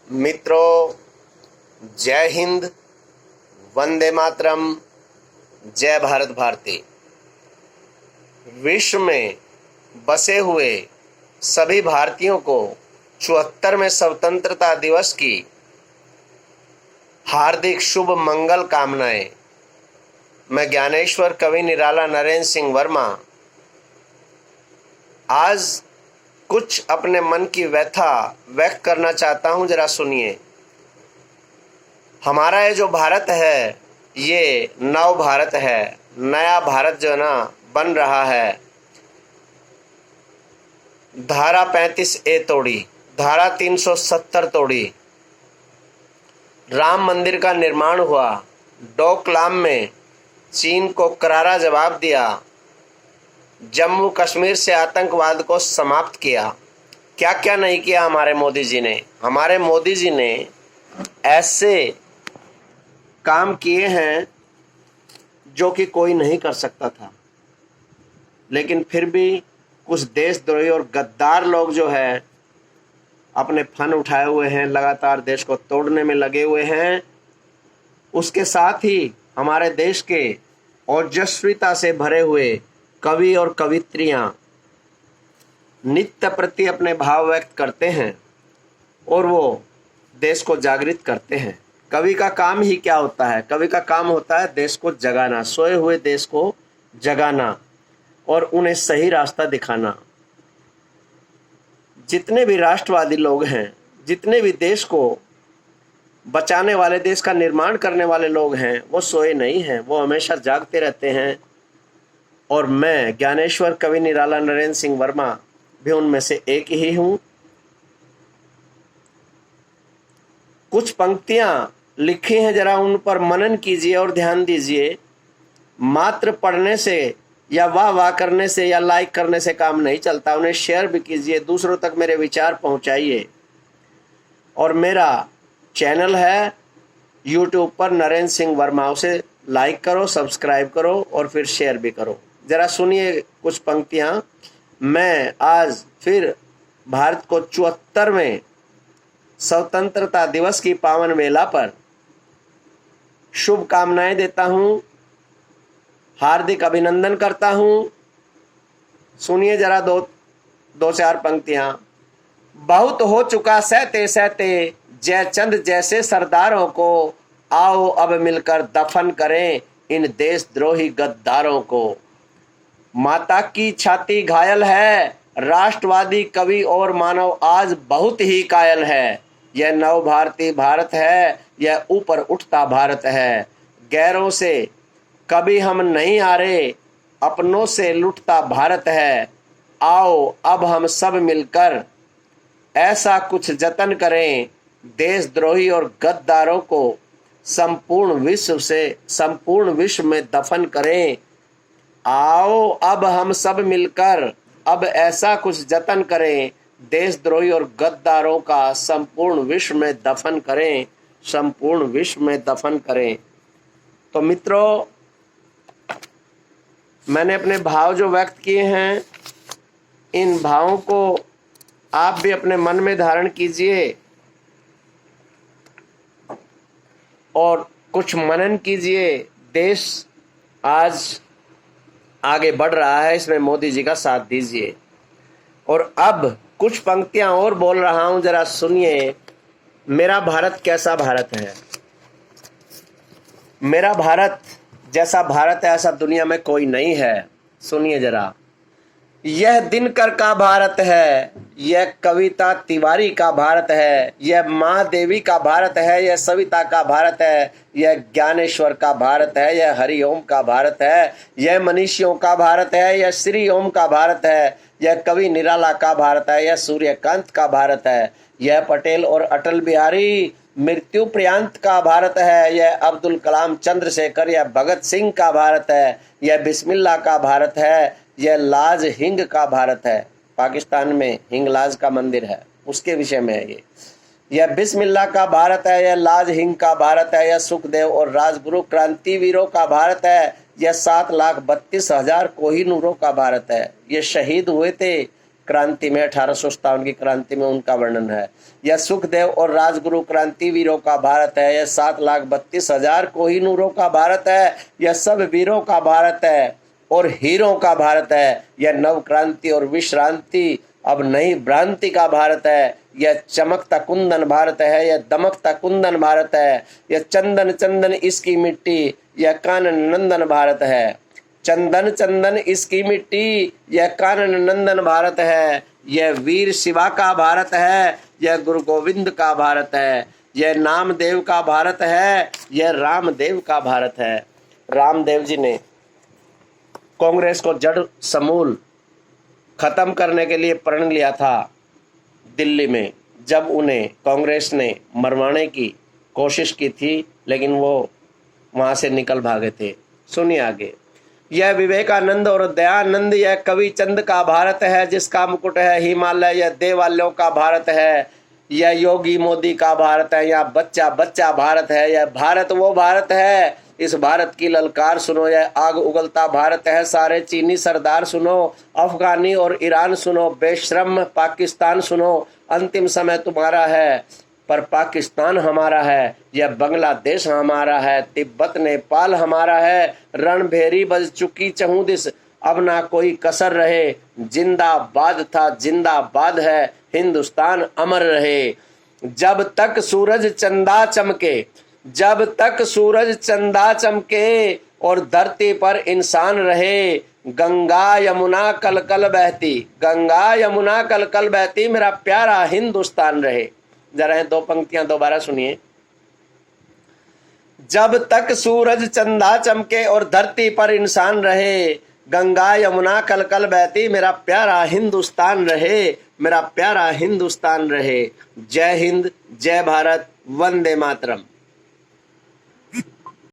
मित्रों, जय हिंद, वंदे मातरम, जय भारत भारती। विश्व में बसे हुए सभी भारतीयों को 74वें स्वतंत्रता दिवस की हार्दिक शुभ मंगल कामनाएं। मैं ज्ञानेश्वर कवि निराला नरेंद्र सिंह वर्मा आज कुछ अपने मन की व्यथा व्यक्त करना चाहता हूं। जरा सुनिए। हमारा ये जो भारत है ये नव भारत है, नया भारत जो ना बन रहा है। धारा 35A तोड़ी, धारा 370 तोड़ी, राम मंदिर का निर्माण हुआ, डोकलाम में चीन को करारा जवाब दिया, जम्मू कश्मीर से आतंकवाद को समाप्त किया। क्या क्या नहीं किया हमारे मोदी जी ने। हमारे मोदी जी ने ऐसे काम किए हैं जो कि कोई नहीं कर सकता था, लेकिन फिर भी कुछ देशद्रोही और गद्दार लोग जो है अपने फन उठाए हुए हैं, लगातार देश को तोड़ने में लगे हुए हैं। उसके साथ ही हमारे देश के ओजस्विता से भरे हुए कवि और कवित्रियां नित्य प्रति अपने भाव व्यक्त करते हैं और वो देश को जागृत करते हैं। कवि का काम ही क्या होता है? कवि का काम होता है देश को जगाना, सोए हुए देश को जगाना और उन्हें सही रास्ता दिखाना। जितने भी राष्ट्रवादी लोग हैं, जितने भी देश को बचाने वाले, देश का निर्माण करने वाले लोग हैं, वो सोए नहीं हैं, वो हमेशा जागते रहते हैं। और मैं ज्ञानेश्वर कवि निराला नरेंद्र सिंह वर्मा भी उनमें से एक ही हूं। कुछ पंक्तियां लिखी हैं, जरा उन पर मनन कीजिए और ध्यान दीजिए। मात्र पढ़ने से या वाह वाह करने से या लाइक करने से काम नहीं चलता, उन्हें शेयर भी कीजिए, दूसरों तक मेरे विचार पहुंचाइए। और मेरा चैनल है यूट्यूब पर नरेंद्र सिंह वर्मा, उसे लाइक करो, सब्सक्राइब करो और फिर शेयर भी करो। जरा सुनिए कुछ पंक्तियां। मैं आज फिर भारत को 74वें स्वतंत्रता दिवस की पावन वेला पर शुभकामनाएं देता हूं, हार्दिक अभिनंदन करता हूं। सुनिए जरा दो चार पंक्तियां। बहुत हो चुका सहते सहते जयचंद जैसे सरदारों को, आओ अब मिलकर दफन करें इन देशद्रोही गद्दारों को। माता की छाती घायल है, राष्ट्रवादी कवि और मानव आज बहुत ही कायल है। यह नव भारतीय भारत है, यह ऊपर उठता भारत है। गैरों से कभी हम नहीं हारे, अपनों से लुटता भारत है। आओ अब हम सब मिलकर ऐसा कुछ जतन करें, देशद्रोही और गद्दारों को संपूर्ण विश्व में दफन करें। आओ अब हम सब मिलकर अब ऐसा कुछ जतन करें, देशद्रोही और गद्दारों का संपूर्ण विश्व में दफन करें, संपूर्ण विश्व में दफन करें। तो मित्रों, मैंने अपने भाव जो व्यक्त किए हैं, इन भावों को आप भी अपने मन में धारण कीजिए और कुछ मनन कीजिए। देश आज आगे बढ़ रहा है, इसमें मोदी जी का साथ दीजिए। और अब कुछ पंक्तियां और बोल रहा हूं, जरा सुनिए। मेरा भारत कैसा भारत है? मेरा भारत जैसा भारत है ऐसा दुनिया में कोई नहीं है। सुनिए जरा। यह दिनकर का भारत है, यह कविता तिवारी का भारत है, यह महादेवी का भारत है, यह सविता का भारत है, यह ज्ञानेश्वर का भारत है, यह हरिओम का भारत है, यह मनीषियों का भारत है, यह श्री ओम का भारत है, यह कवि निराला का भारत है, यह सूर्यकांत का भारत है, यह पटेल और अटल बिहारी मृत्यु पर्यंत का भारत है, यह अब्दुल कलाम चंद्रशेखर, यह भगत सिंह का भारत है, यह बिस्मिल्लाह का भारत है, यह लाज हिंग का भारत है। पाकिस्तान में हिंगलाज का मंदिर है, उसके विषय में है ये। यह बिस्मिल्लाह का भारत है, यह लाज हिंग का भारत है, यह सुखदेव और राजगुरु क्रांतिवीरों का भारत है, यह 7,32,000 कोहिनूरों का भारत है। ये शहीद हुए थे क्रांति में 1857 की क्रांति में उनका वर्णन है। यह सुखदेव और राजगुरु क्रांतिवीरों का भारत है। यह 7,32,000 कोहिनूरों का भारत है। यह सब वीरों का भारत है और हीरों का भारत है। यह नव क्रांति और विश्रांति अब नई भ्रांति का भारत है। यह चमकता कुंदन भारत है। यह दमकता कुंदन भारत है। यह चंदन चंदन इसकी मिट्टी, यह कानन नंदन भारत है। चंदन चंदन इसकी मिट्टी, यह कानन नंदन भारत है। यह वीर शिवा का भारत है। यह गुरु गोविंद का भारत है। यह नामदेव का भारत है। यह रामदेव का भारत है। रामदेव जी ने कांग्रेस को जड़ समूल खत्म करने के लिए प्रण लिया था दिल्ली में, जब उन्हें कांग्रेस ने मरवाने की कोशिश की थी, लेकिन वो वहां से निकल भागे थे। सुनिए आगे। यह विवेकानंद और दयानंद, यह कवि चंद का भारत है जिसका मुकुट है हिमालय। यह देवालयों का भारत है। यह योगी मोदी का भारत है। यह बच्चा बच्चा भारत है। यह भारत वो भारत है। इस भारत की ललकार सुनो, यह आग उगलता भारत है। सारे चीनी सरदार सुनो, अफगानी और ईरान सुनो, बेशर्म पाकिस्तान सुनो। अंतिम समय तुम्हारा है पर पाकिस्तान हमारा है। यह बांग्लादेश हमारा है। तिब्बत नेपाल हमारा है। रणभेरी बज चुकी चहुं दिस, अब ना कोई कसर रहे। जिंदाबाद था जिंदाबाद है, हिंदुस्तान अमर रहे। जब तक सूरज चंदा चमके, जब तक सूरज चंदा चमके और धरती पर इंसान रहे, गंगा यमुना कल कल बहती, गंगा यमुना कल कल बहती, मेरा प्यारा हिंदुस्तान रहे। जरा 2 पंक्तियां दोबारा सुनिए। जब तक सूरज चंदा चमके और धरती पर इंसान रहे, गंगा यमुना कल कल बहती, मेरा प्यारा हिंदुस्तान रहे, मेरा प्यारा हिंदुस्तान रहे। जय हिंद, जय भारत, वंदे मातरम।